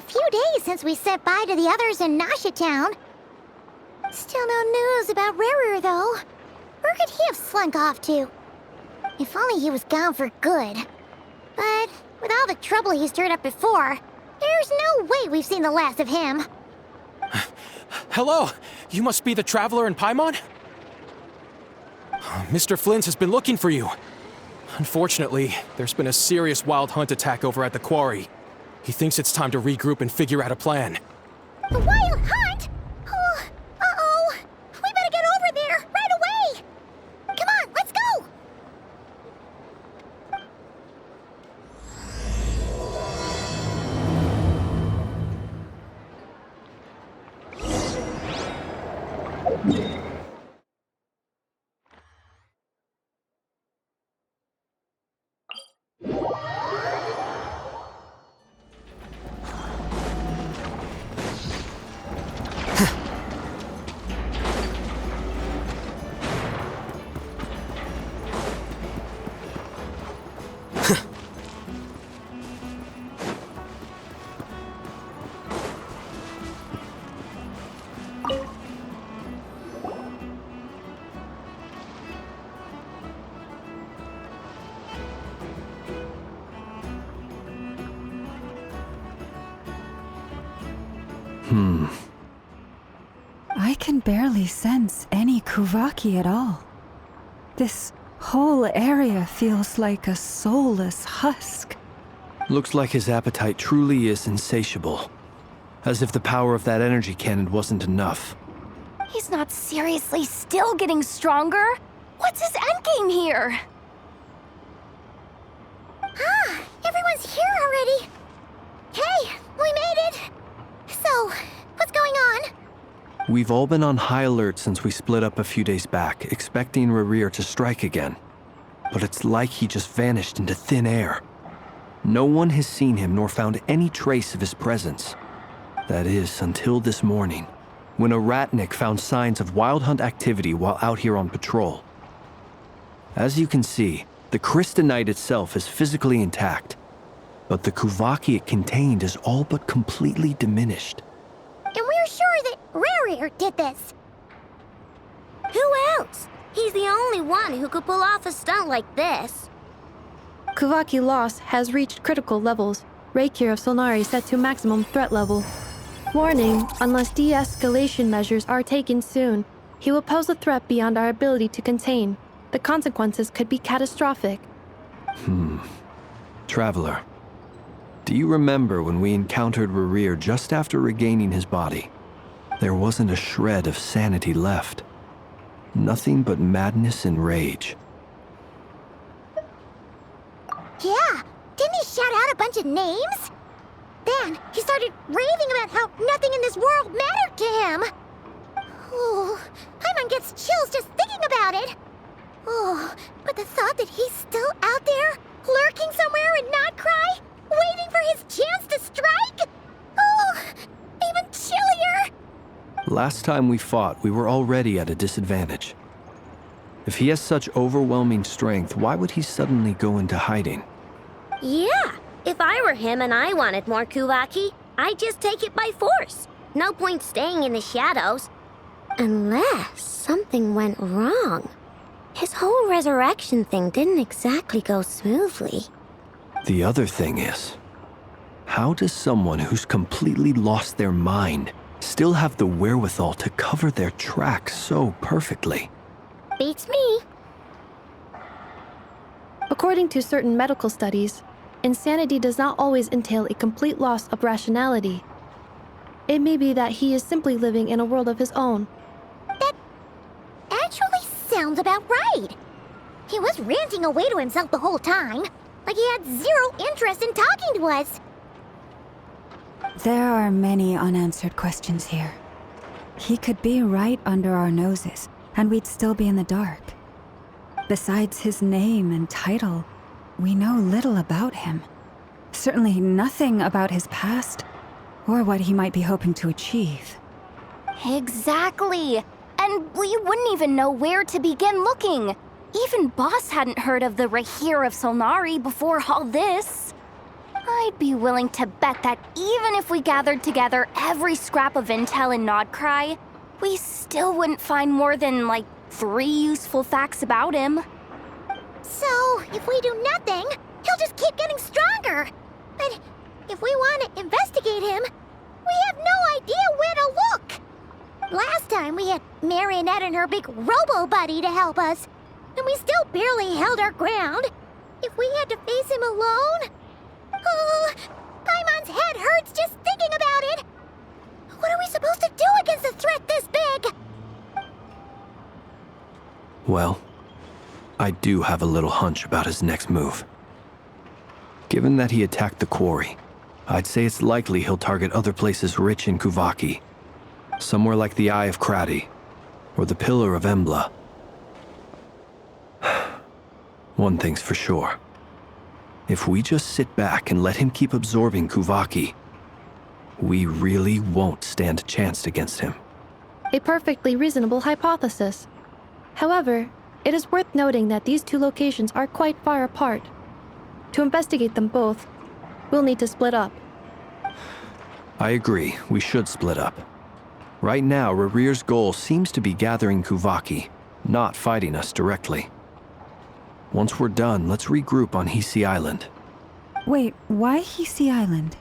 few days since we said bye to the others in Nasha Town. Still no news about Rarer, though. Where could he have slunk off to? If only he was gone for good. But with all the trouble he stirred up before, there's no way we've seen the last of him. Hello! You must be the traveler in Paimon? Mr. Flynn has been looking for you. Unfortunately, there's been a serious wild hunt attack over at the quarry. He thinks it's time to regroup and figure out a plan. The wild hunt? Oh, uh-oh. We better get over there, right away! Come on, let's go! I can barely sense any Kuvaki at all. This whole area feels like a soulless husk. Looks like his appetite truly is insatiable. As if the power of that energy cannon wasn't enough. He's not seriously still getting stronger? What's his endgame here? Ah, everyone's here already. Hey, we made it. So, what's going on? We've all been on high alert since we split up a few days back, expecting Rarir to strike again. But it's like he just vanished into thin air. No one has seen him nor found any trace of his presence. That is, until this morning, when a ratnik found signs of wild hunt activity while out here on patrol. As you can see, the crystalline itself is physically intact, but the Kuvaki it contained is all but completely diminished. And we're sure that Rarir did this. Who else? He's the only one who could pull off a stunt like this. Kuvaki loss has reached critical levels. Reikir of Solnari set to maximum threat level. Warning, unless de-escalation measures are taken soon, he will pose a threat beyond our ability to contain. The consequences could be catastrophic. Traveler, do you remember when we encountered Rarir just after regaining his body? There wasn't a shred of sanity left. Nothing but madness and rage. Yeah, didn't he shout out a bunch of names? Then he started raving about how nothing in this world mattered to him. Oh, Paimon gets chills just thinking about it. Oh, but the thought that he's still out there, lurking somewhere and not cry, waiting for his chance to strike? Oh, even chillier. Last time we fought, we were already at a disadvantage. If he has such overwhelming strength, why would he suddenly go into hiding? Yeah, if I were him and I wanted more Kuvaki, I'd just take it by force. No point staying in the shadows. Unless something went wrong. His whole resurrection thing didn't exactly go smoothly. The other thing is, how does someone who's completely lost their mind still have the wherewithal to cover their tracks so perfectly? Beats me. According to certain medical studies, insanity does not always entail a complete loss of rationality. It may be that he is simply living in a world of his own. That actually sounds about right. He was ranting away to himself the whole time, like he had zero interest in talking to us. There are many unanswered questions here. He could be right under our noses, and we'd still be in the dark. Besides his name and title, we know little about him. Certainly nothing about his past, or what he might be hoping to achieve. Exactly. And we wouldn't even know where to begin looking. Even Boss hadn't heard of the Rahir of Solnari before all this. I'd be willing to bet that even if we gathered together every scrap of intel in Nodcry, we still wouldn't find more than, like, 3 useful facts about him. So, if we do nothing, he'll just keep getting stronger. But if we want to investigate him, we have no idea where to look. Last time we had Marionette and her big robo-buddy to help us, and we still barely held our ground. If we had to face him alone... Oh, Paimon's head hurts just thinking about it. What are we supposed to do against a threat this big? Well, I do have a little hunch about his next move. Given that he attacked the quarry, I'd say it's likely he'll target other places rich in Kuvaki. Somewhere like the Eye of Krati, or the Pillar of Embla. One thing's for sure. If we just sit back and let him keep absorbing Kuvaki, we really won't stand a chance against him. A perfectly reasonable hypothesis. However, it is worth noting that these 2 locations are quite far apart. To investigate them both, we'll need to split up. I agree, we should split up. Right now, Rarir's goal seems to be gathering Kuvaki, not fighting us directly. Once we're done, let's regroup on Hisi Island. Wait, why Hisi Island?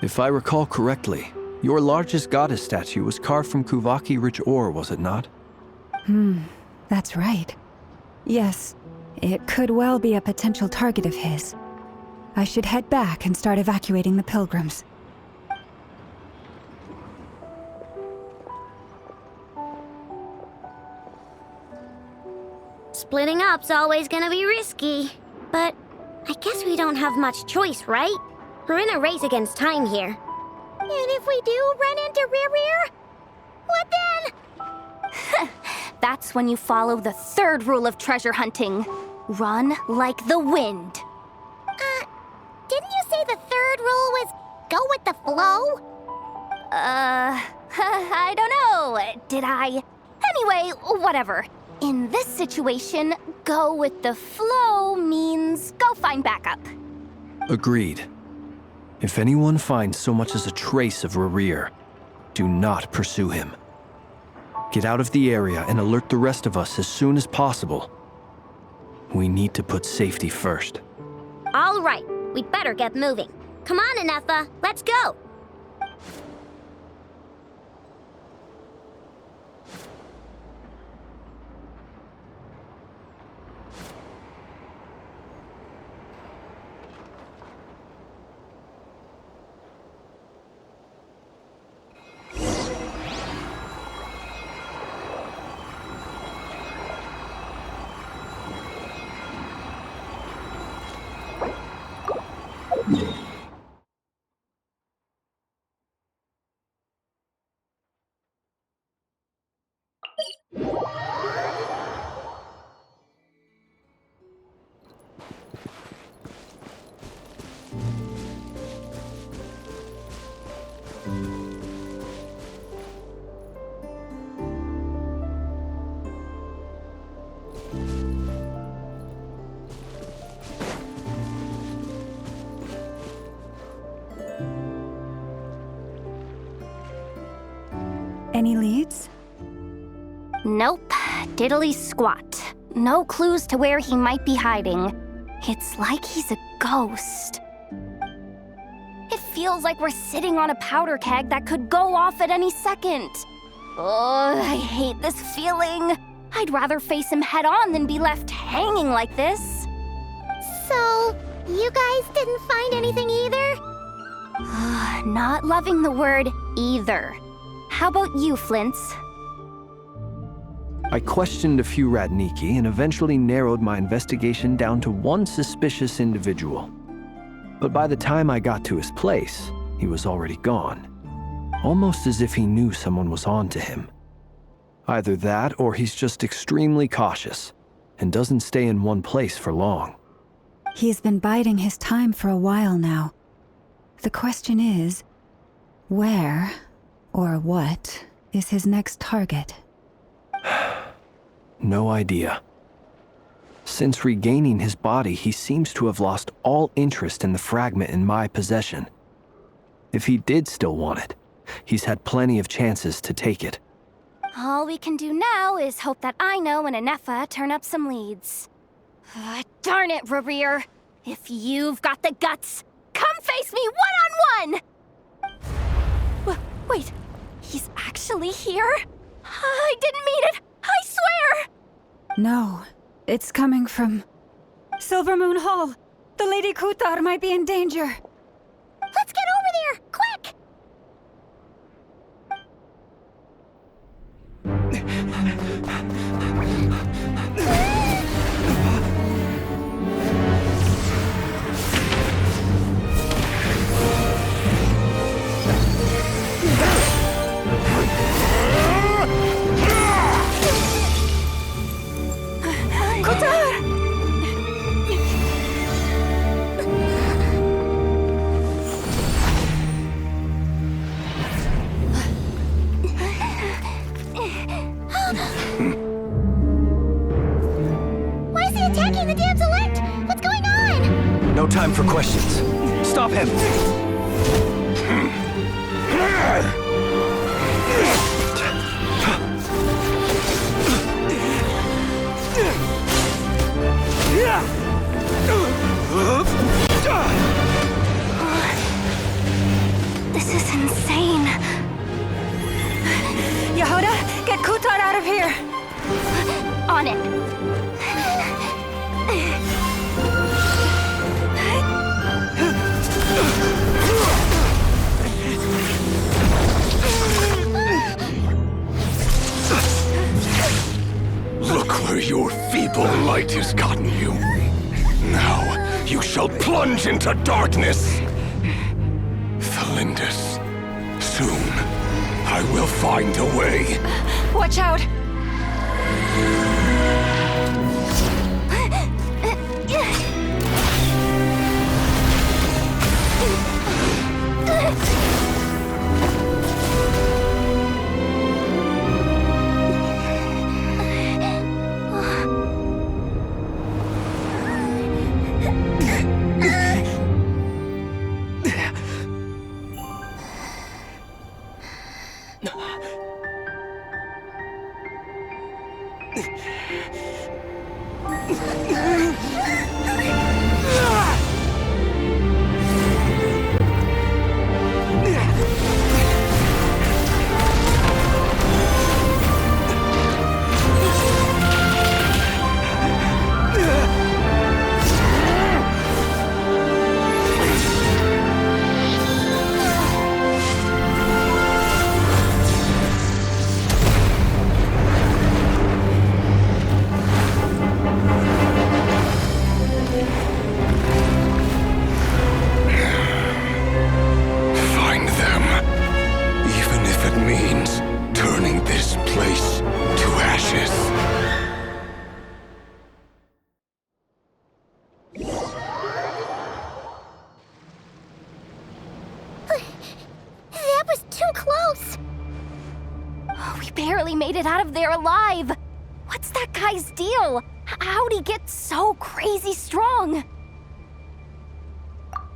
If I recall correctly, your largest goddess statue was carved from Kuvaki-rich ore, was it not? That's right. Yes, it could well be a potential target of his. I should head back and start evacuating the pilgrims. Splitting up's always gonna be risky. But I guess we don't have much choice, right? We're in a race against time here. And if we do run into Rear, what then? That's when you follow the 3rd rule of treasure hunting. Run like the wind. Didn't you say the 3rd rule was go with the flow? I don't know. Did I? Anyway, whatever. In this situation, go with the flow means go find backup. Agreed. If anyone finds so much as a trace of Rarir, do not pursue him. Get out of the area and alert the rest of us as soon as possible. We need to put safety first. All right, we'd better get moving. Come on, Anefa, let's go! Any leads? Nope. Diddly squat. No clues to where he might be hiding. It's like he's a ghost. It feels like we're sitting on a powder keg that could go off at any second. Oh, I hate this feeling. I'd rather face him head on than be left hanging like this. So, you guys didn't find anything either? Not loving the word either. How about you, Flintz? I questioned a few Radniki and eventually narrowed my investigation down to one suspicious individual. But by the time I got to his place, he was already gone. Almost as if he knew someone was on to him. Either that or he's just extremely cautious and doesn't stay in one place for long. He's been biding his time for a while now. The question is, where or what is his next target? No idea. Since regaining his body, he seems to have lost all interest in the fragment in my possession. If he did still want it, he's had plenty of chances to take it. All we can do now is hope that Ino and Anefa turn up some leads. Darn it, Rerir! If you've got the guts, come face me one-on-one! Wait, he's actually here? I didn't mean it! I swear! No, it's coming from Silver Moon Hall. The Lady Kutar might be in danger. Let's get over there, quick! Why is he attacking the damselette? What's going on? No time for questions. Stop him! This is insane. Yehuda, get Kutar out of here! On it. Look where your feeble light has gotten you. Now you shall plunge into darkness. Felindus, soon I will find a way. Watch out! Find them, even if it means turning this place to ashes. That was too close! We barely made it out of there alive. What's that guy's deal? How'd he get so crazy strong?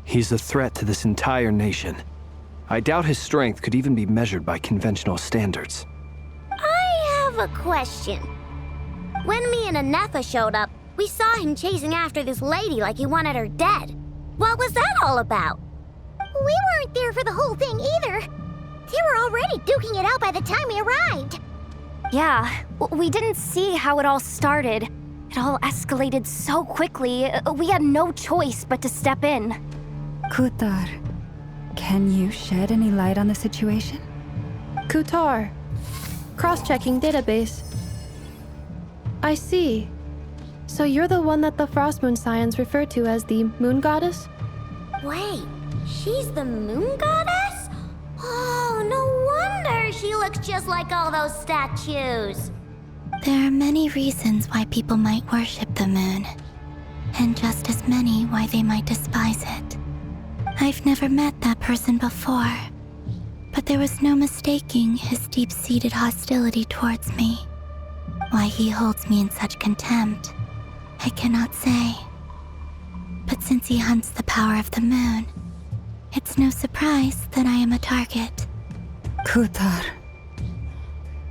He's a threat to this entire nation. I doubt his strength could even be measured by conventional standards. I have a question. When me and Anefa showed up, we saw him chasing after this lady like he wanted her dead. What was that all about? We weren't there for the whole thing either. They were already duking it out by the time we arrived. Yeah, we didn't see how it all started. It all escalated so quickly, we had no choice but to step in. Kutar, can you shed any light on the situation? Kutar. Cross-checking database. I see. So you're the one that the Frost Moon Scions refer to as the Moon Goddess? Wait, she's the moon goddess? Oh, no wonder she looks just like all those statues. There are many reasons why people might worship the moon, and just as many why they might despise it. I've never met that person before, but there was no mistaking his deep-seated hostility towards me. Why he holds me in such contempt. I cannot say. But since he hunts the power of the moon, it's no surprise that I am a target. Kutar.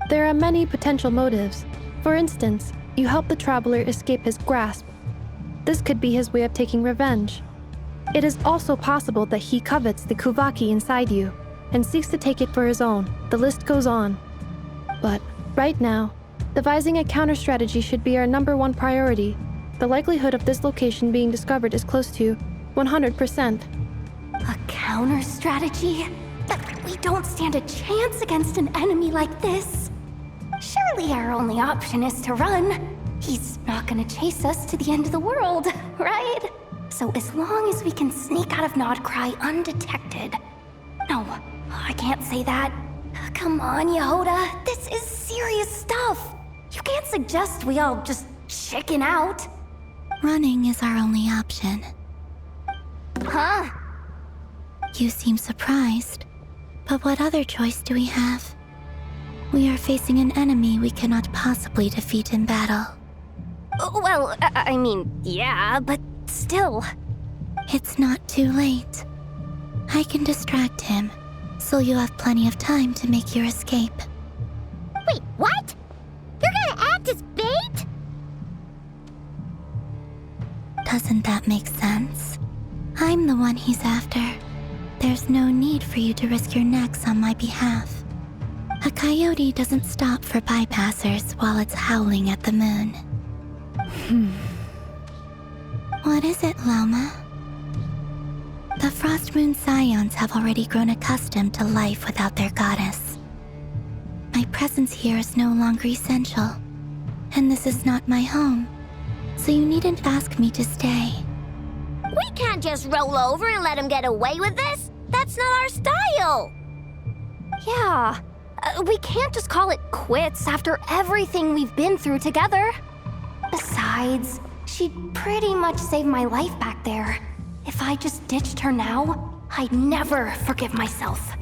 There are many potential motives. For instance, you help the traveler escape his grasp. This could be his way of taking revenge. It is also possible that he covets the Kuvaki inside you and seeks to take it for his own. The list goes on. But right now, devising a counter-strategy should be our #1 priority. The likelihood of this location being discovered is close to 100%. A counter strategy? But we don't stand a chance against an enemy like this. Surely our only option is to run. He's not gonna chase us to the end of the world, right? So as long as we can sneak out of Nodcry undetected. No, I can't say that. Come on, Yehoda. This is serious stuff. You can't suggest we all just chicken out. Running is our only option. Huh? You seem surprised. But what other choice do we have? We are facing an enemy we cannot possibly defeat in battle. Well, I mean, yeah, but still. It's not too late. I can distract him, so you have plenty of time to make your escape. Wait, what? You're gonna act as bait? Doesn't that make sense? I'm the one he's after. There's no need for you to risk your necks on my behalf. A coyote doesn't stop for bypassers while it's howling at the moon. What is it, Loma? The Frost Moon Scions have already grown accustomed to life without their goddess. My presence here is no longer essential, and this is not my home, so you needn't ask me to stay. We can't just roll over and let him get away with this. That's not our style. Yeah, we can't just call it quits after everything we've been through together. Besides, she'd pretty much saved my life back there. If I just ditched her now, I'd never forgive myself.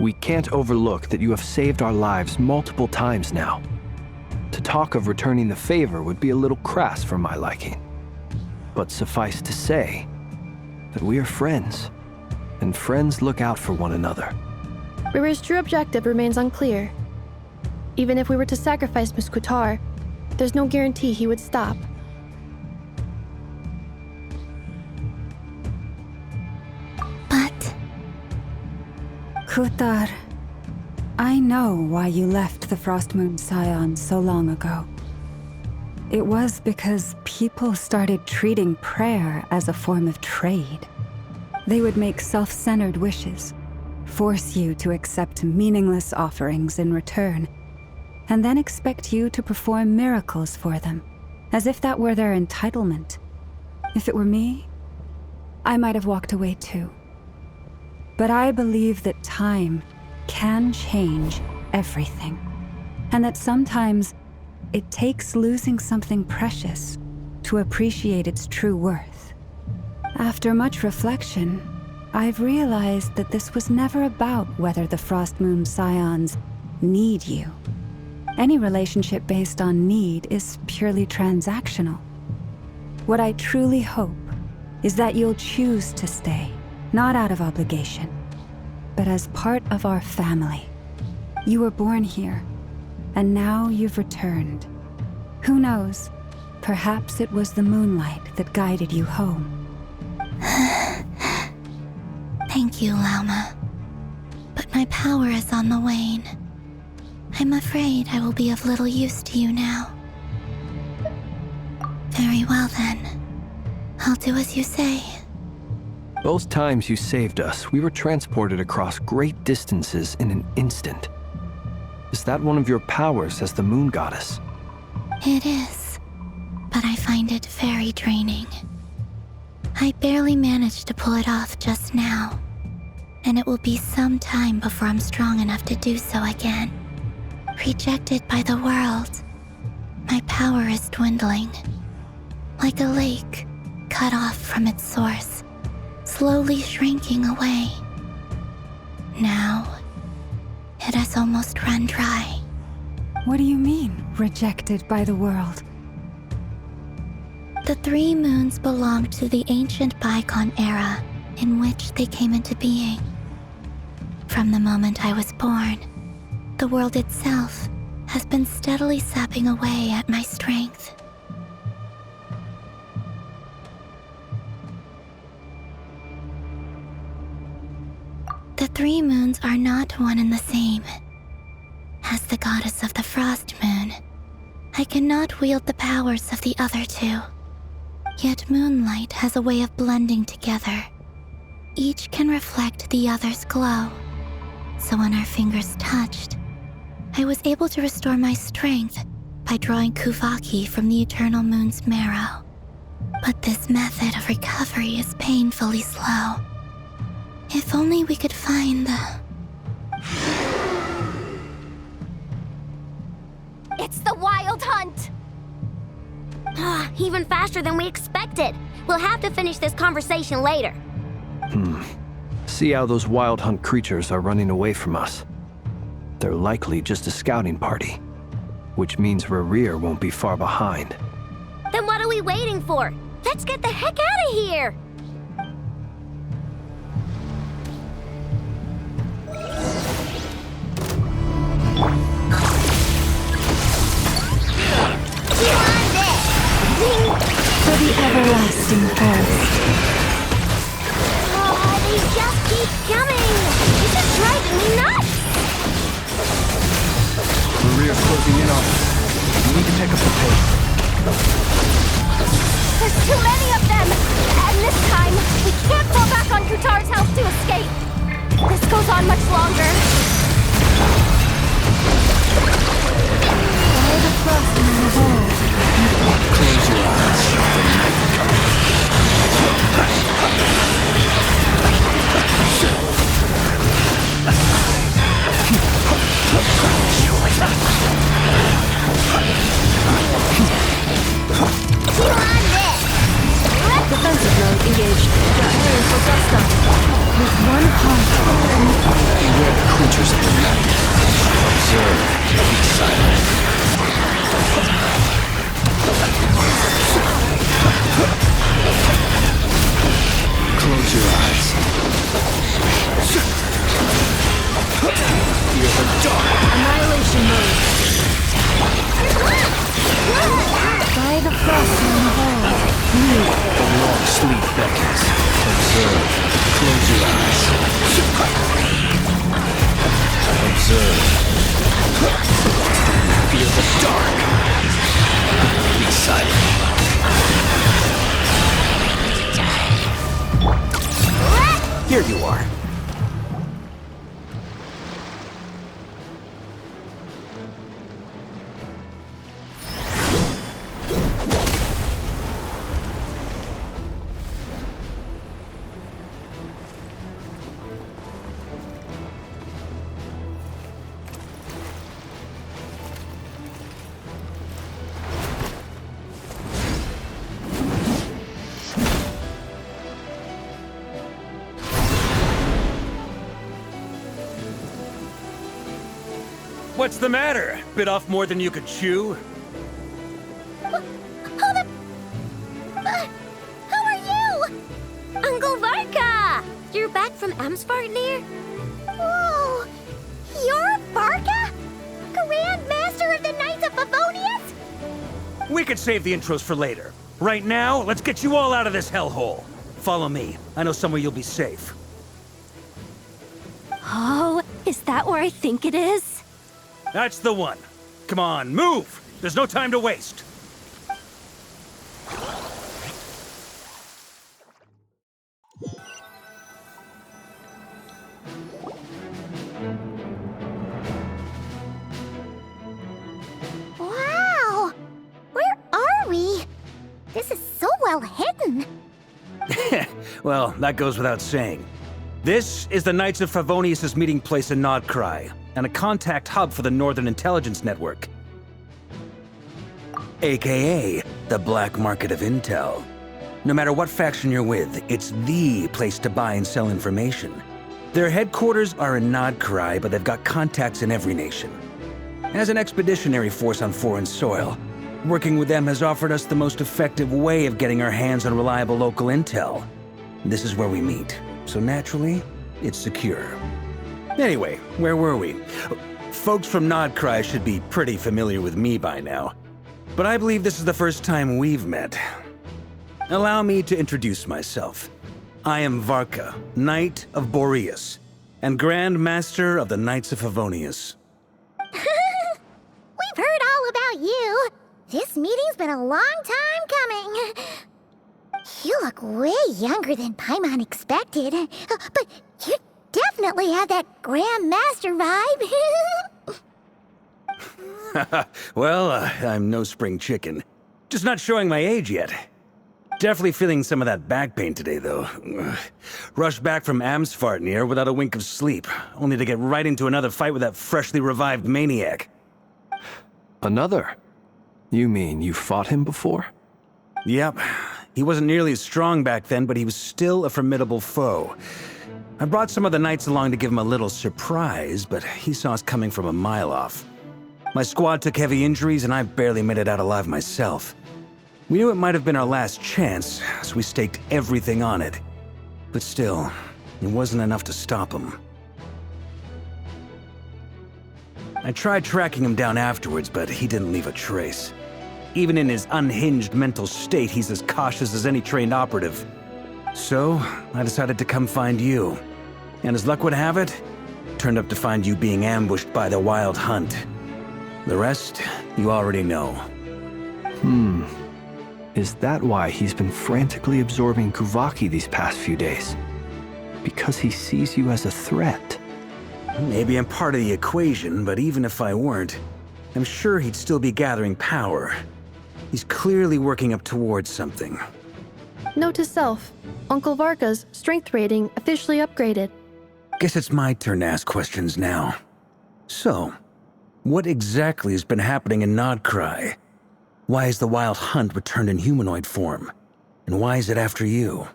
We can't overlook that you have saved our lives multiple times now. To talk of returning the favor would be a little crass for my liking. But suffice to say that we are friends, and friends look out for one another. Riri's true objective remains unclear. Even if we were to sacrifice Miss Kutar, there's no guarantee he would stop. But Kutar, I know why you left the Frost Moon Scions so long ago. It was because people started treating prayer as a form of trade. They would make self-centered wishes, force you to accept meaningless offerings in return, and then expect you to perform miracles for them, as if that were their entitlement. If it were me, I might have walked away too. But I believe that time can change everything, and that sometimes it takes losing something precious to appreciate its true worth. After much reflection, I've realized that this was never about whether the Frost Moon Scions need you. Any relationship based on need is purely transactional. What I truly hope is that you'll choose to stay, not out of obligation, but as part of our family. You were born here, and now you've returned. Who knows? Perhaps it was the moonlight that guided you home. thank you, Lauma. But my power is on the wane. I'm afraid I will be of little use to you now. Very well then. I'll do as you say. Both times you saved us, we were transported across great distances in an instant. Is that one of your powers as the moon goddess? It is, but I find it very draining. I barely managed to pull it off just now, and it will be some time before I'm strong enough to do so again. Rejected by the world, my power is dwindling. Like a lake cut off from its source, slowly shrinking away. Now, it has almost run dry. What do you mean, rejected by the world? The three moons belonged to the ancient bygone era in which they came into being. From the moment I was born, the world itself has been steadily sapping away at my strength. The three moons are not one and the same. As the goddess of the frost moon, I cannot wield the powers of the other two. Yet moonlight has a way of blending together. Each can reflect the other's glow. So when our fingers touched, I was able to restore my strength by drawing Kuvaki from the eternal moon's marrow. But this method of recovery is painfully slow. If only we could find the... It's the Wild Hunt! Even faster than we expected. We'll have to finish this conversation later. See how those wild hunt creatures are running away from us. They're likely just a scouting party, which means Rerir won't be far behind. Then what are we waiting for? Let's get the heck out of here! For the everlasting forest. They just keep coming! This is driving me nuts! Rerir's closing in on us. We need to pick up the pace. There's too many of them! And this time, we can't fall back on Kutar's help to escape! This goes on much longer. By the frosting in the hole. Close your eyes. The night comes. Defensive mode engaged. Got area for dust up. With one heart. Beware the creatures of the night. Observe. Be silent. Close your eyes. Feel the dark. Annihilation mode. By the frosting in the hole. The long sleep beckons. Observe. Close your eyes. Observe. Feel the dark. Be silent. Here you are. What's the matter? Bit off more than you could chew? Who are you? Uncle Varka! You're back from Amsvartnir? Whoa! You're Varka? Grand Master of the Knights of Favonius? We could save the intros for later. Right now, let's get you all out of this hellhole. Follow me. I know somewhere you'll be safe. Oh, is that where I think it is? That's the one. Come on, move! There's no time to waste. Wow! Where are we? This is so well hidden. Well, that goes without saying. This is the Knights of Favonius' meeting place in Nodcry, and a contact hub for the Northern Intelligence Network. AKA, the black market of intel. No matter what faction you're with, it's the place to buy and sell information. Their headquarters are in Nodcry, but they've got contacts in every nation. As an expeditionary force on foreign soil, Working with them has offered us the most effective way of getting our hands on reliable local intel. This is where we meet, so naturally, it's secure. Anyway, where were we? Folks from Nodcry should be pretty familiar with me by now, but I believe this is the first time we've met. Allow me to introduce myself. I am Varka, Knight of Boreas, and Grand Master of the Knights of Favonius. We've heard all about you. This meeting's been a long time coming. You look way younger than Paimon expected, but you definitely have that Grand Master vibe. Well, I'm no spring chicken. Just not showing my age yet. Definitely feeling some of that back pain today, though. Rushed back from Amsfartnir without a wink of sleep, only to get right into another fight with that freshly revived maniac. Another? You mean you fought him before? Yep. He wasn't nearly as strong back then, but he was still a formidable foe. I brought some of the knights along to give him a little surprise, but he saw us coming from a mile off. My squad took heavy injuries, and I barely made it out alive myself. We knew it might have been our last chance, so we staked everything on it. But still, it wasn't enough to stop him. I tried tracking him down afterwards, but he didn't leave a trace. Even in his unhinged mental state, he's as cautious as any trained operative. So, I decided to come find you. And as luck would have it, turned up to find you being ambushed by the Wild Hunt. The rest, you already know. Is that why he's been frantically absorbing Kuvaki these past few days? Because he sees you as a threat? Maybe I'm part of the equation, but even if I weren't, I'm sure he'd still be gathering power. He's clearly working up towards something. Note to self, Uncle Varka's strength rating officially upgraded. Guess it's my turn to ask questions now. So, what exactly has been happening in Nodcry? Why is the Wild Hunt returned in humanoid form? And why is it after you?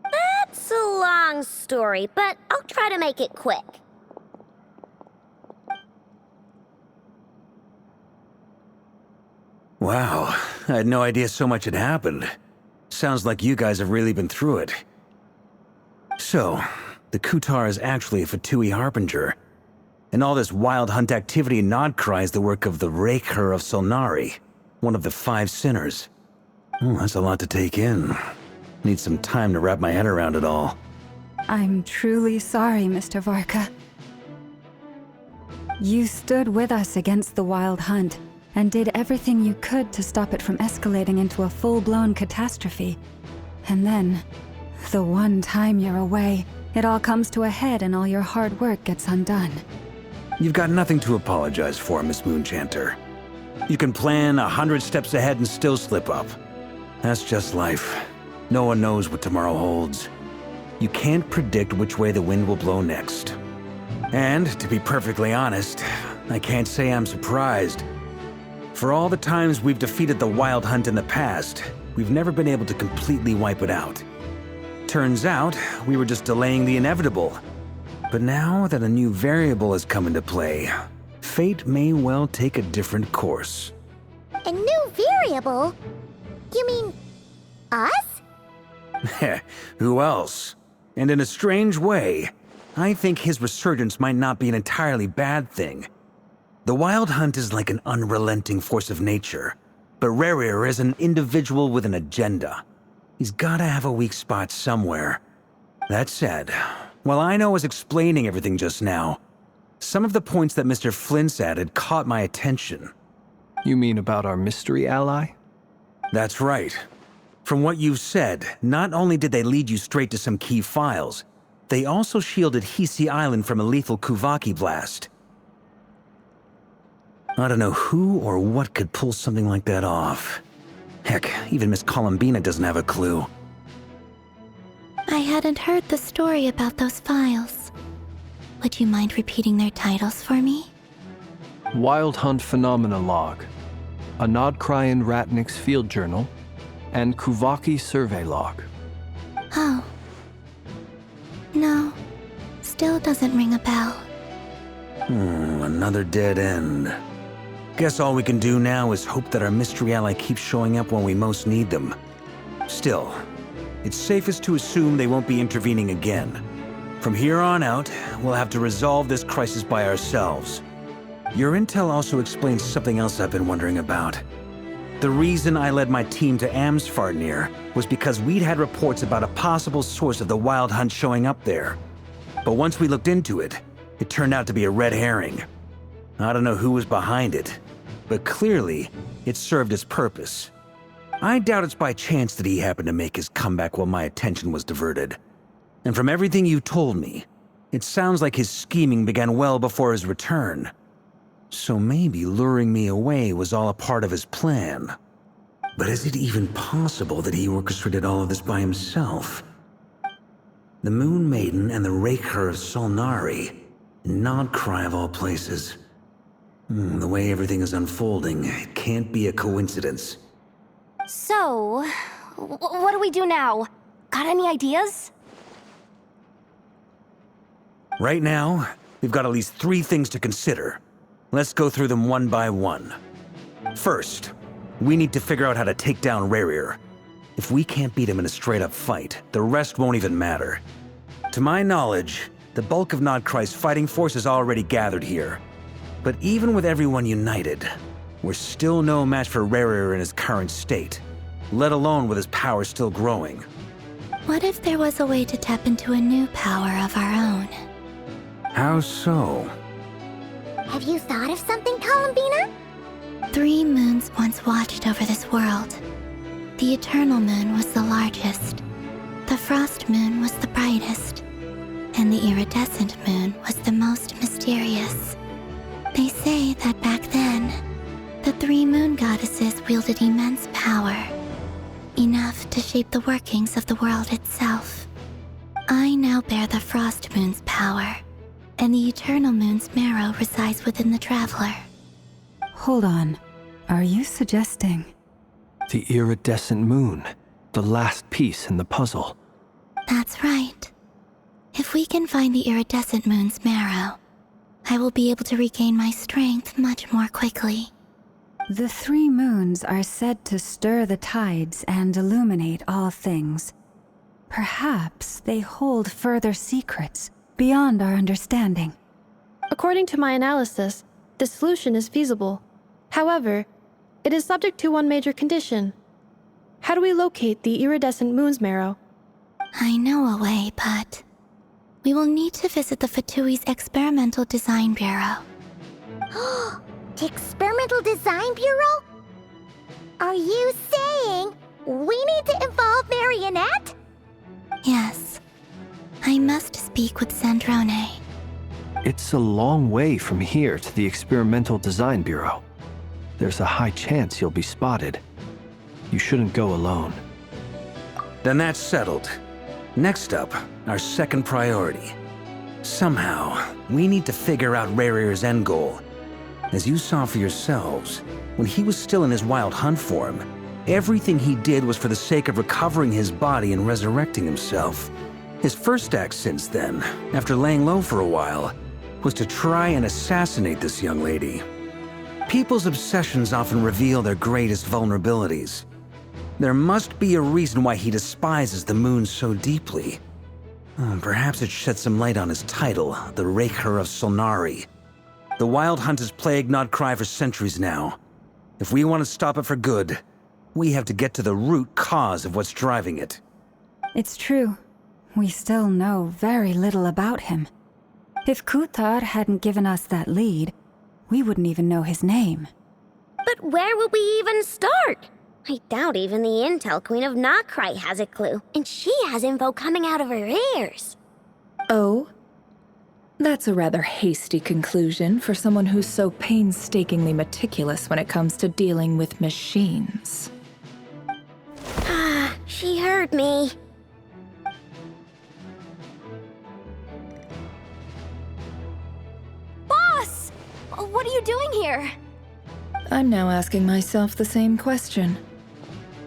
That's a long story, but I'll try to make it quick. Wow, I had no idea so much had happened. Sounds like you guys have really been through it. So, the Kutar is actually a Fatui Harbinger. And all this Wild Hunt activity in Nodcry is the work of the Raker of Solnari, one of the 5 sinners. That's a lot to take in. Need some time to wrap my head around it all. I'm truly sorry, Mr. Varka. You stood with us against the Wild Hunt, and did everything you could to stop it from escalating into a full-blown catastrophe. And then, the one time you're away, it all comes to a head and all your hard work gets undone. You've got nothing to apologize for, Miss Moonchanter. You can plan 100 steps ahead and still slip up. That's just life. No one knows what tomorrow holds. You can't predict which way the wind will blow next. And, to be perfectly honest, I can't say I'm surprised. For all the times we've defeated the Wild Hunt in the past, we've never been able to completely wipe it out. Turns out, we were just delaying the inevitable. But now that a new variable has come into play, fate may well take a different course. A new variable? You mean us? Who else? And in a strange way, I think his resurgence might not be an entirely bad thing. The Wild Hunt is like an unrelenting force of nature, but Rerir is an individual with an agenda. He's gotta have a weak spot somewhere. That said, while I was explaining everything just now, some of the points that Mr. Flint's added caught my attention. You mean about our mystery ally? That's right. From what you've said, not only did they lead you straight to some key files, they also shielded Hisi Island from a lethal Kuvaki blast. I don't know who or what could pull something like that off. Heck, even Miss Columbina doesn't have a clue. I hadn't heard the story about those files. Would you mind repeating their titles for me? Wild Hunt Phenomena Log, a Nodcryan Ratnik's Field Journal, and Kuvaki Survey Log. Oh. No. Still doesn't ring a bell. Another dead end. Guess all we can do now is hope that our mystery ally keeps showing up when we most need them. Still, it's safest to assume they won't be intervening again. From here on out, we'll have to resolve this crisis by ourselves. Your intel also explains something else I've been wondering about. The reason I led my team to Amsfarnir was because we'd had reports about a possible source of the Wild Hunt showing up there. But once we looked into it, it turned out to be a red herring. I don't know who was behind it, but clearly, it served its purpose. I doubt it's by chance that he happened to make his comeback while my attention was diverted. And from everything you told me, it sounds like his scheming began well before his return. So maybe luring me away was all a part of his plan. But is it even possible that he orchestrated all of this by himself? The Moon Maiden and the Raker of Solnari, Nodcry of all places. The way everything is unfolding, it can't be a coincidence. So, what do we do now? Got any ideas? Right now, we've got at least 3 things to consider. Let's go through them one by one. First, we need to figure out how to take down Rerir. If we can't beat him in a straight-up fight, the rest won't even matter. To my knowledge, the bulk of Nodcry's fighting force is already gathered here. But even with everyone united, we're still no match for Rerir in his current state, let alone with his power still growing. What if there was a way to tap into a new power of our own? How so? Have you thought of something, Columbina? 3 moons once watched over this world. The Eternal Moon was the largest. The Frost Moon was the brightest. And the Iridescent Moon was the most mysterious. They say that back then, the 3 moon goddesses wielded immense power. Enough to shape the workings of the world itself. I now bear the Frost Moon's power, and the Eternal Moon's marrow resides within the Traveler. Hold on. Are you suggesting? The iridescent moon, the last piece in the puzzle. That's right. If we can find the Iridescent Moon's marrow, I will be able to regain my strength much more quickly. The 3 moons are said to stir the tides and illuminate all things. Perhaps they hold further secrets beyond our understanding. According to my analysis, the solution is feasible. However, it is subject to one major condition. How do we locate the Iridescent Moon's marrow? I know a way, but we will need to visit the Fatui's Experimental Design Bureau. The Experimental Design Bureau? Are you saying we need to involve Marionette? Yes. I must speak with Sandrone. It's a long way from here to the Experimental Design Bureau. There's a high chance you'll be spotted. You shouldn't go alone. Then that's settled. Next up, our second priority. Somehow, we need to figure out Rerir's end goal. As you saw for yourselves, when he was still in his Wild Hunt form, everything he did was for the sake of recovering his body and resurrecting himself. His first act since then, after laying low for a while, was to try and assassinate this young lady. People's obsessions often reveal their greatest vulnerabilities. There must be a reason why he despises the moon so deeply. Perhaps it sheds some light on his title, the Raker of Solnari. The Wild Hunt has plagued Nodcry for centuries now. If we want to stop it for good, we have to get to the root cause of what's driving it. It's true. We still know very little about him. If Kuthar hadn't given us that lead, we wouldn't even know his name. But where would we even start? I doubt even the Intel Queen of Nodcry has a clue, and she has info coming out of her ears. Oh? That's a rather hasty conclusion for someone who's so painstakingly meticulous when it comes to dealing with machines. Ah, she heard me. Boss! What are you doing here? I'm now asking myself the same question.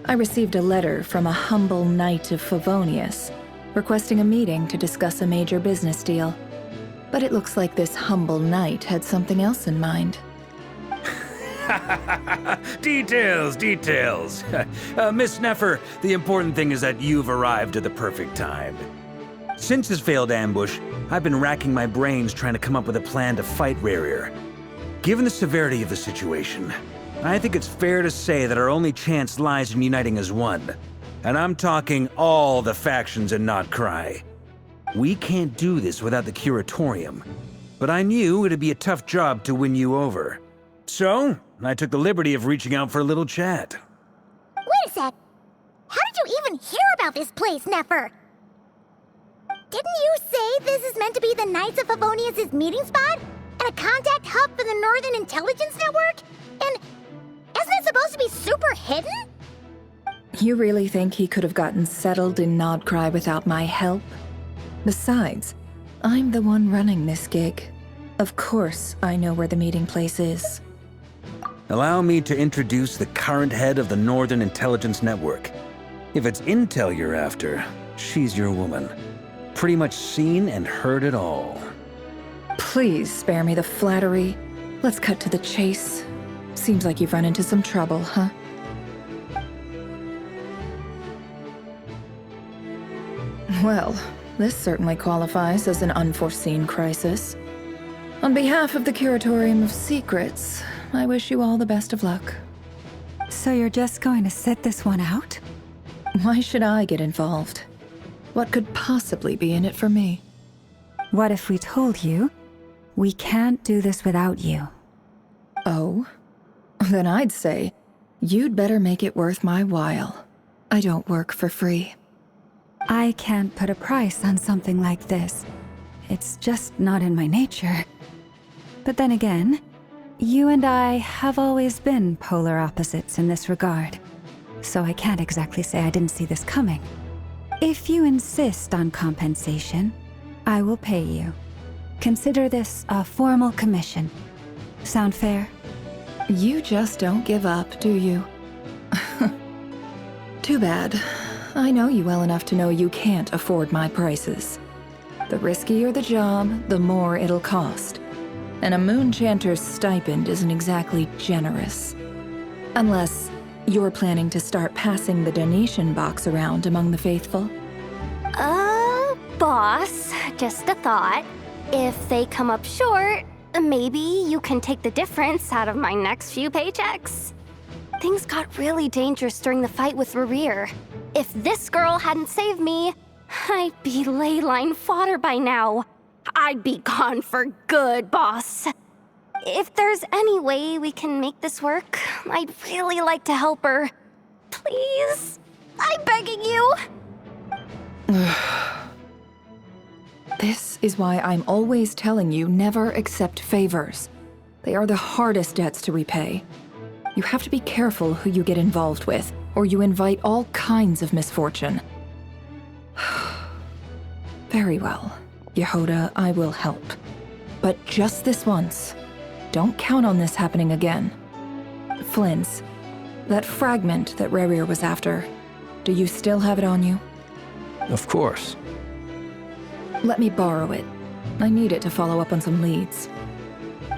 I received a letter from a humble knight of Favonius, requesting a meeting to discuss a major business deal. But it looks like this humble knight had something else in mind. Details, details. Miss Neffer, the important thing is that you've arrived at the perfect time. Since his failed ambush, I've been racking my brains trying to come up with a plan to fight Rerir. Given the severity of the situation, I think it's fair to say that our only chance lies in uniting as one. And I'm talking all the factions in Notcry. We can't do this without the Curatorium, but I knew it'd be a tough job to win you over. So, I took the liberty of reaching out for a little chat. Wait a sec. How did you even hear about this place, Neffer? Didn't you say this is meant to be the Knights of Favonius' meeting spot? And a contact hub for the Northern Intelligence Network? And isn't it supposed to be super hidden? You really think he could have gotten settled in Nodcry without my help? Besides, I'm the one running this gig. Of course I know where the meeting place is. Allow me to introduce the current head of the Northern Intelligence Network. If it's intel you're after, she's your woman. Pretty much seen and heard it all. Please spare me the flattery. Let's cut to the chase. Seems like you've run into some trouble, huh? Well, this certainly qualifies as an unforeseen crisis. On behalf of the Curatorium of Secrets, I wish you all the best of luck. So you're just going to sit this one out? Why should I get involved? What could possibly be in it for me? What if we told you we can't do this without you? Oh? Then I'd say you'd better make it worth my while. I don't work for free. I can't put a price on something like this. It's just not in my nature. But then again, you and I have always been polar opposites in this regard. So I can't exactly say I didn't see this coming. If you insist on compensation, I will pay you. Consider this a formal commission. Sound fair? You just don't give up, do you? Too bad. I know you well enough to know you can't afford my prices. The riskier the job, the more it'll cost. And a Moonchanter's stipend isn't exactly generous. Unless you're planning to start passing the donation box around among the faithful. Boss, just a thought. If they come up short, maybe you can take the difference out of my next few paychecks. Things got really dangerous during the fight with Rerir. If this girl hadn't saved me, I'd be ley line fodder by now. I'd be gone for good, boss. If there's any way we can make this work, I'd really like to help her. Please? I'm begging you. This is why I'm always telling you never accept favors. They are the hardest debts to repay. You have to be careful who you get involved with, or you invite all kinds of misfortune. Very well, Yehoda, I will help. But just this once. Don't count on this happening again. Flynn's, that fragment that Rerir was after, do you still have it on you? Of course. Let me borrow it. I need it to follow up on some leads.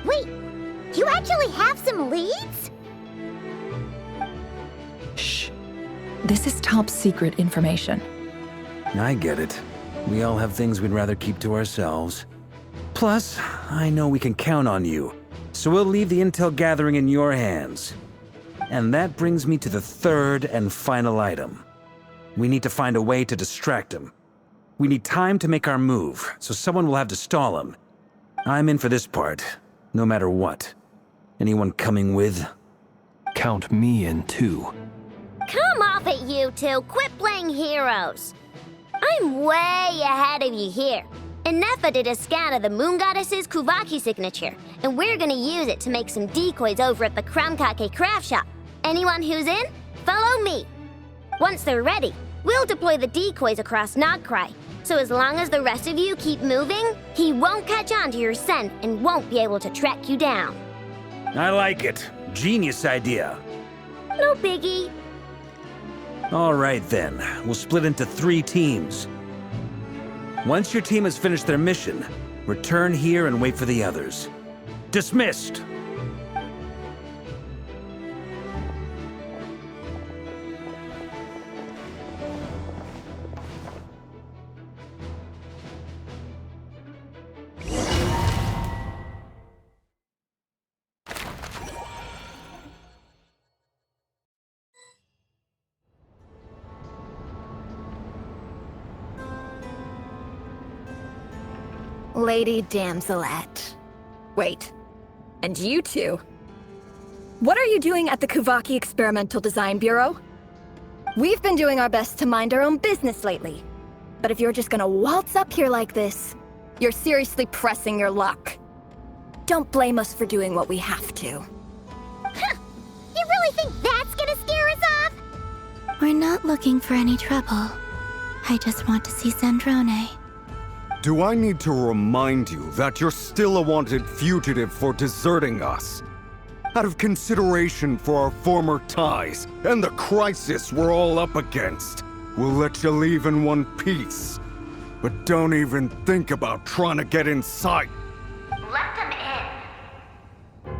Wait, you actually have some leads? Shh. This is top secret information. I get it. We all have things we'd rather keep to ourselves. Plus, I know we can count on you, so we'll leave the intel gathering in your hands. And that brings me to the third and final item. We need to find a way to distract him. We need time to make our move, so someone will have to stall him. I'm in for this part, no matter what. Anyone coming with? Count me in too. Come off it, you two. Quit playing heroes. I'm way ahead of you here. And Nefa did a scan of the Moon Goddess's Kuvaki signature, and we're gonna use it to make some decoys over at the Kramkake craft shop. Anyone who's in, follow me. Once they're ready, we'll deploy the decoys across Nogcry. So as long as the rest of you keep moving, he won't catch on to your scent and won't be able to track you down. I like it. Genius idea. No biggie. All right then, we'll split into 3 teams. Once your team has finished their mission, return here and wait for the others. Dismissed! Lady Damselette. Wait, and you two? What are you doing at the Kuvaki Experimental Design Bureau? We've been doing our best to mind our own business lately. But if you're just gonna waltz up here like this, you're seriously pressing your luck. Don't blame us for doing what we have to. Huh. You really think that's gonna scare us off? We're not looking for any trouble. I just want to see Zandrone. Do I need to remind you that you're still a wanted fugitive for deserting us? Out of consideration for our former ties and the crisis we're all up against, we'll let you leave in one piece. But don't even think about trying to get inside. Let them in.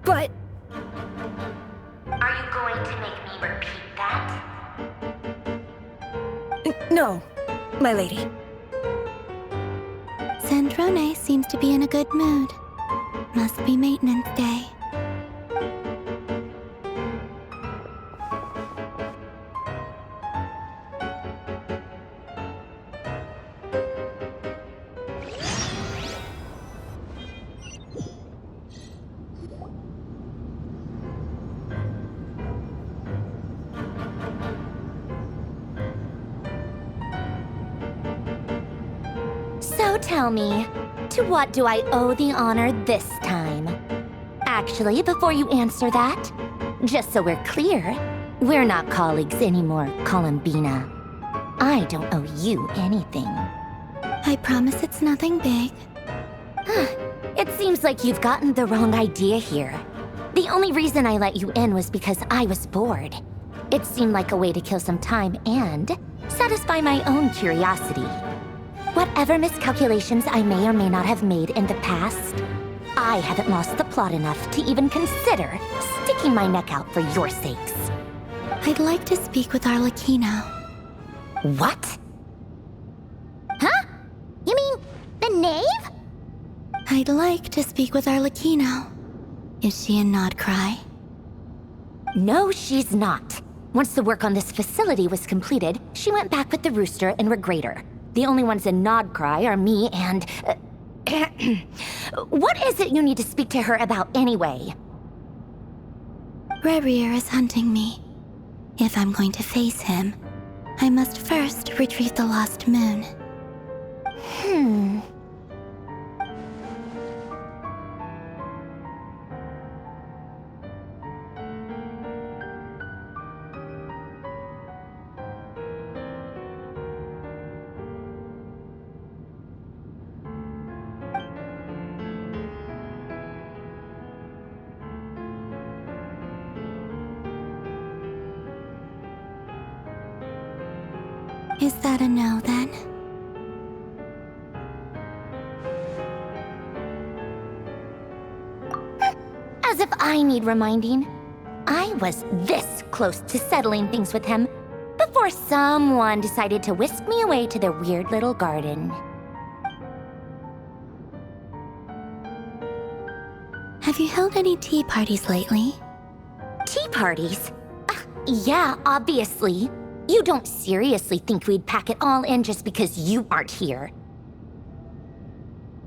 But... Are you going to make me repeat that? No, my lady. Zandrone seems to be in a good mood. Must be maintenance day. So tell me, to what do I owe the honor this time? Actually, before you answer that, just so we're clear, we're not colleagues anymore, Columbina. I don't owe you anything. I promise it's nothing big. It seems like you've gotten the wrong idea here. The only reason I let you in was because I was bored. It seemed like a way to kill some time and satisfy my own curiosity. Whatever miscalculations I may or may not have made in the past, I haven't lost the plot enough to even consider sticking my neck out for your sakes. I'd like to speak with Arlecchino. What? Huh? You mean the knave? I'd like to speak with Arlecchino. Is she in Nodcry? No, she's not. Once the work on this facility was completed, she went back with the Rooster and Regrator. The only ones in Nodcry are me and... What is it you need to speak to her about anyway? Rerir is hunting me. If I'm going to face him, I must first retrieve the lost moon. Is that a no, then? As if I need reminding. I was this close to settling things with him before someone decided to whisk me away to their weird little garden. Have you held any tea parties lately? Tea parties? Yeah, obviously. You don't seriously think we'd pack it all in just because you aren't here.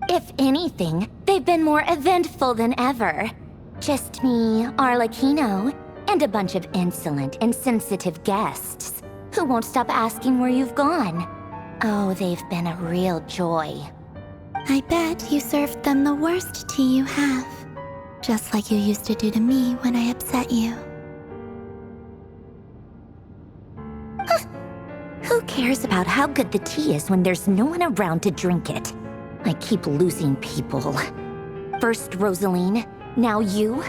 If anything, they've been more eventful than ever. Just me, Arlecchino, and a bunch of insolent, insensitive guests who won't stop asking where you've gone. Oh, they've been a real joy. I bet you served them the worst tea you have. Just like you used to do to me when I upset you. Who cares about how good the tea is when there's no one around to drink it? I keep losing people. First Rosaline, now you.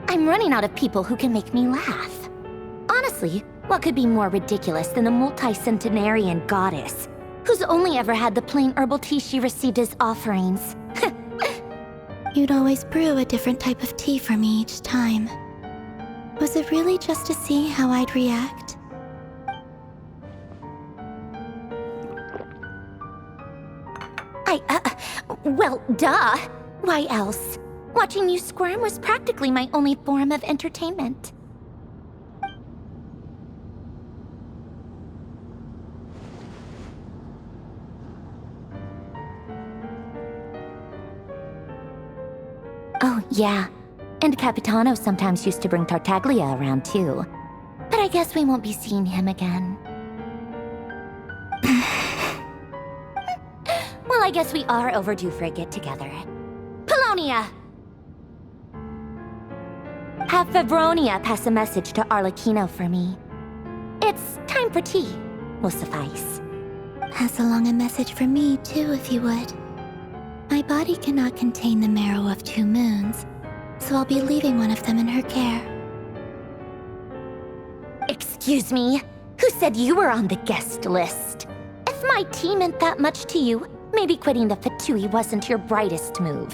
I'm running out of people who can make me laugh. Honestly, what could be more ridiculous than a multi-centenarian goddess who's only ever had the plain herbal tea she received as offerings? You'd always brew a different type of tea for me each time. Was it really just to see how I'd react? Well, duh. Why else? Watching you squirm was practically my only form of entertainment. Yeah. And Capitano sometimes used to bring Tartaglia around too. But I guess we won't be seeing him again. Well, I guess we are overdue for a get-together. Polonia! Have Febronia pass a message to Arlecchino for me. It's time for tea. Will suffice. Pass along a message for me, too, if you would. My body cannot contain the marrow of 2 moons, so I'll be leaving one of them in her care. Excuse me? Who said you were on the guest list? If my tea meant that much to you, maybe quitting the Fatui wasn't your brightest move.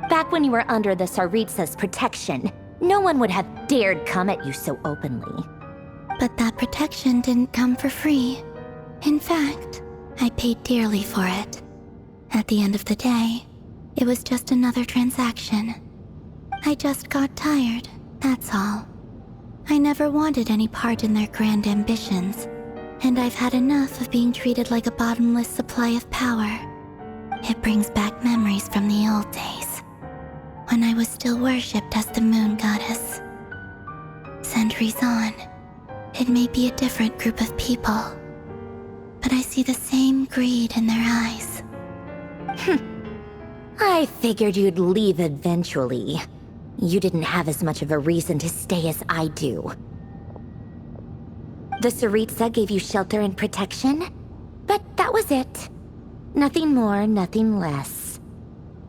Back when you were under the Tsaritsa's protection, no one would have dared come at you so openly. But that protection didn't come for free. In fact, I paid dearly for it. At the end of the day, it was just another transaction. I just got tired, that's all. I never wanted any part in their grand ambitions, and I've had enough of being treated like a bottomless supply of power. It brings back memories from the old days, when I was still worshipped as the moon goddess. Centuries on, it may be a different group of people, but I see the same greed in their eyes. I figured you'd leave eventually. You didn't have as much of a reason to stay as I do. The Tsaritsa gave you shelter and protection, but that was it. Nothing more, nothing less.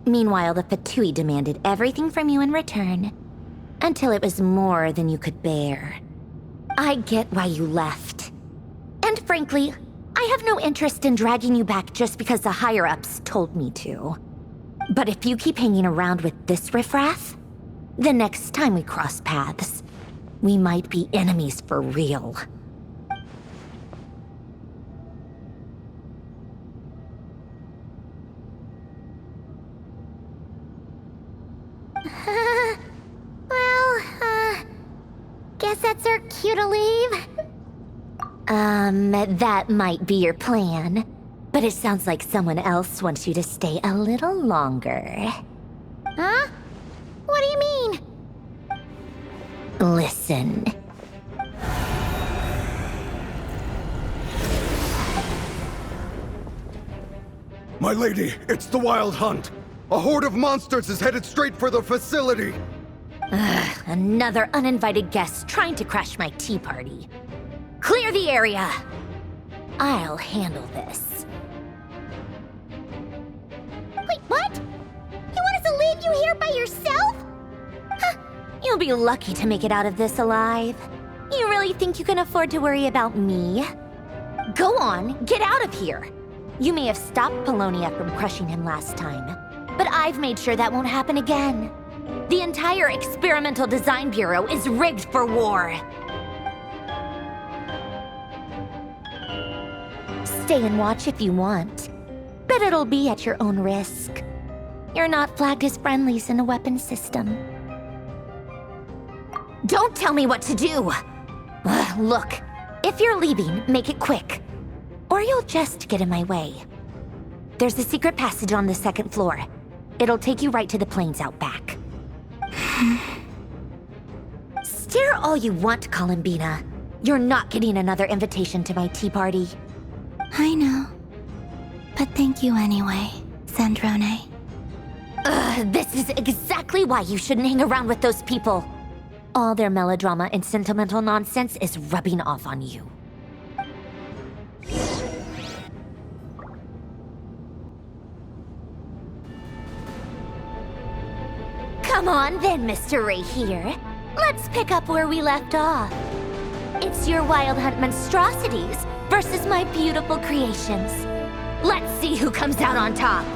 Meanwhile, the Fatui demanded everything from you in return, until it was more than you could bear. I get why you left. And frankly, I have no interest in dragging you back just because the higher-ups told me to. But if you keep hanging around with this riffraff, the next time we cross paths, we might be enemies for real. Guess that's our cue to leave. That might be your plan. But it sounds like someone else wants you to stay a little longer. Huh? What do you mean? Listen. My lady, it's the Wild Hunt. A horde of monsters is headed straight for the facility. Ugh, another uninvited guest trying to crash my tea party. Clear the area. I'll handle this. Wait, what? You want us to leave you here by yourself? Huh, you'll be lucky to make it out of this alive. You really think you can afford to worry about me? Go on, get out of here. You may have stopped Polonia from crushing him last time, but I've made sure that won't happen again. The entire Experimental Design Bureau is rigged for war. Stay and watch if you want, but it'll be at your own risk. You're not flagged as friendlies in the weapons system. Don't tell me what to do! Look, if you're leaving, make it quick. Or you'll just get in my way. There's a secret passage on the 2nd floor. It'll take you right to the plains out back. Stare all you want, Columbina. You're not getting another invitation to my tea party. I know. But thank you anyway, Sandrone. This is exactly why you shouldn't hang around with those people. All their melodrama and sentimental nonsense is rubbing off on you. Come on then, Mr. Ray here. Let's pick up where we left off. It's your Wild Hunt monstrosities versus my beautiful creations. Let's see who comes out on top.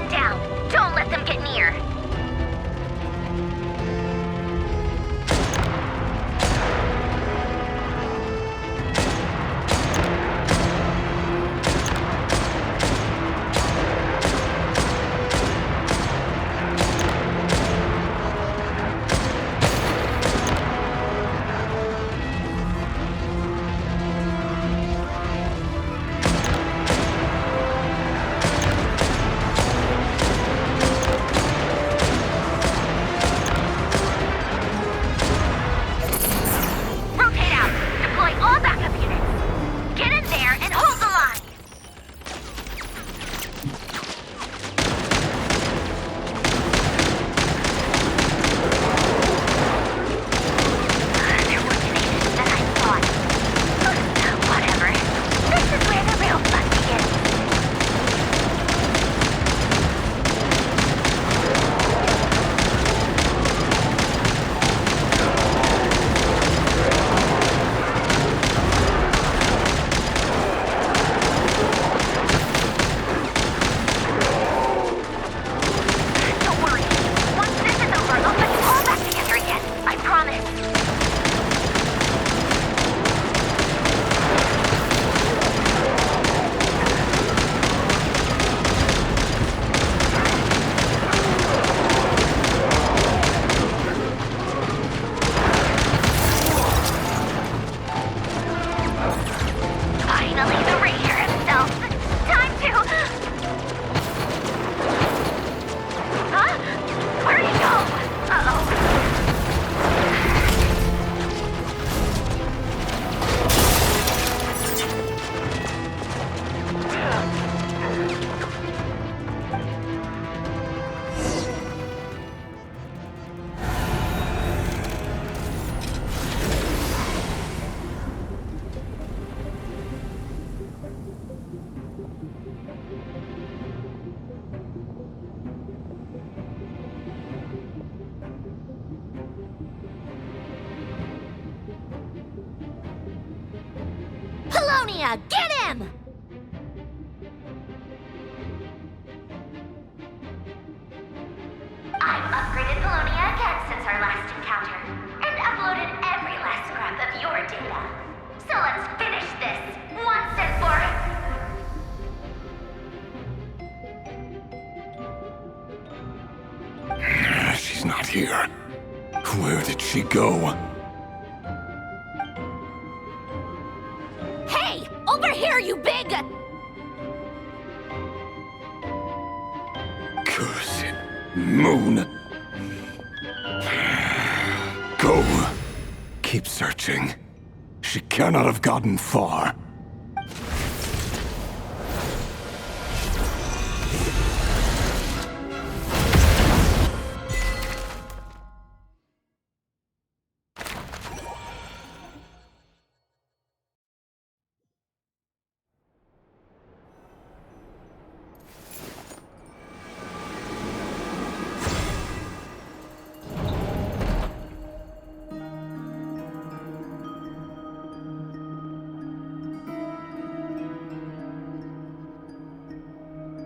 Head down. Don't let them get near. Rotate out. Deploy all backup units. Get in there and hold the line. They're working even than I thought. Whatever. This is where the real fun begins. Don't worry. Once this is over, I'll put you all back together again. I promise. Finally, the Ranger himself. Time to... Huh? Where'd he go? Uh-oh. Polonia, get him! I've upgraded Polonia again since our last encounter, and uploaded every last scrap of your data. So let's finish this, once and for... She's not here. Where did she go? Hey! Over here, you big... Curse it, Moon. Go. Keep searching. She cannot have gotten far.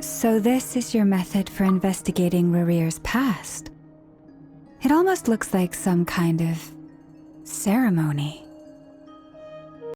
So this is your method for investigating Rarir's past. It almost looks like some kind of ceremony.